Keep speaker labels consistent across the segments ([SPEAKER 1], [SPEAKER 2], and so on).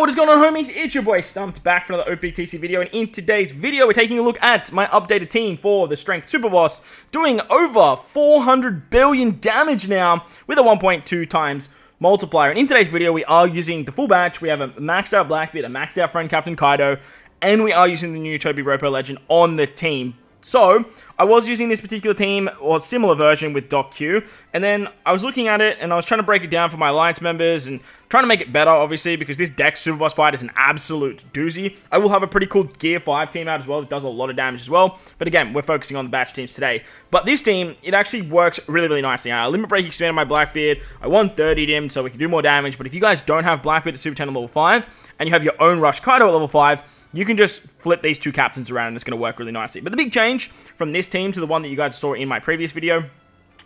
[SPEAKER 1] What is going on, homies? It's your boy Stumped back for another OPTC video, and in today's video we're taking a look at my updated team for the Strength Super Boss, doing over 400 billion damage now with a 1.2 times multiplier. And in today's video we are using the full batch. We have a maxed out Blackbeard, a maxed out friend Captain Kaido, and we are using the new Toby Ropo Legend on the team. So, I was using this particular team, or a similar version with Doc Q, and then I was looking at it, and I was trying to break it down for my Alliance members, and trying to make it better, obviously, because this DEX Super Boss fight is an absolute doozy. I will have a pretty cool Gear 5 team out as well that does a lot of damage as well, but again, we're focusing on the batch teams today. But this team, it actually works really, really nicely. I Limit Break expanded my Blackbeard, I 130'd him so we can do more damage, but if you guys don't have Blackbeard at Super 10 at level 5, and you have your own Rush Kaido at level 5, you can just flip these two captains around and it's going to work really nicely. But the big change from this team to the one that you guys saw in my previous video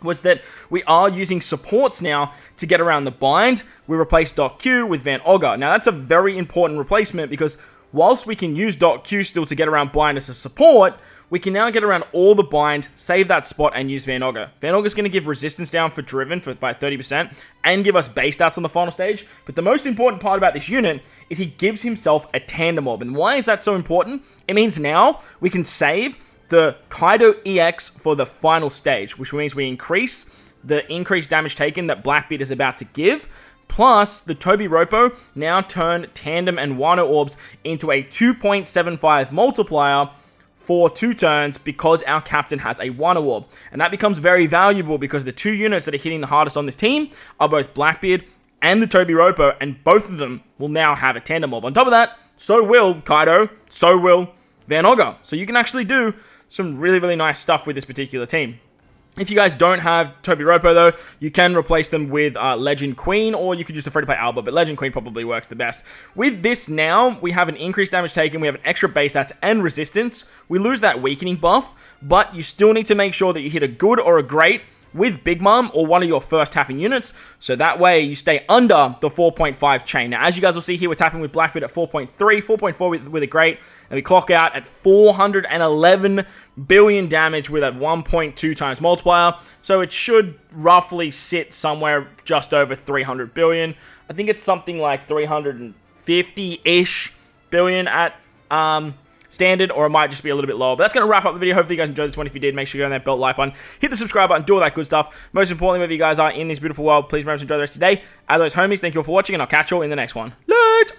[SPEAKER 1] was that we are using supports now to get around the bind. We replaced Doc Q with Van Ogre. Now that's a very important replacement because whilst we can use Doc Q still to get around bind as a support, we can now get around all the bind, save that spot, and use Van Ogre. Van Ogre is going to give resistance down for Driven by 30% and give us base stats on the final stage. But the most important part about this unit is he gives himself a tandem orb. And why is that so important? It means now we can save the Kaido EX for the final stage, which means we increase the increased damage taken that Blackbeard is about to give. Plus, the Toby Ropo now turn Tandem and Wano orbs into a 2.75 multiplier for 2 turns because our captain has a Wano orb. And that becomes very valuable because the 2 units that are hitting the hardest on this team are both Blackbeard and the Toby Ropo, and both of them will now have a tandem orb. On top of that, so will Kaido, so will Van Ogre. So you can actually do some really, really nice stuff with this particular team. If you guys don't have Toby Ropo though, you can replace them with Legend Queen, or you could use the free-to-play Alba, but Legend Queen probably works the best. With this now, we have an increased damage taken, we have an extra base stats and resistance. We lose that weakening buff, but you still need to make sure that you hit a good or a great with Big Mom or one of your first tapping units, so that way you stay under the 4.5 chain. Now, as you guys will see here, we're tapping with Blackbeard at 4.3, 4.4 with a great, and we clock out at 411 billion damage with a 1.2 times multiplier, so it should roughly sit somewhere just over 300 billion. I think it's something like 350-ish billion at standard, or it might just be a little bit lower. But that's going to wrap up the video. Hopefully you guys enjoyed this one. If you did, make sure you go on that belt like button, hit the subscribe button, do all that good stuff. Most importantly, wherever you guys are in this beautiful world, please remember to enjoy the rest of your day. As always, homies, thank you all for watching, and I'll catch you all in the next one. Later!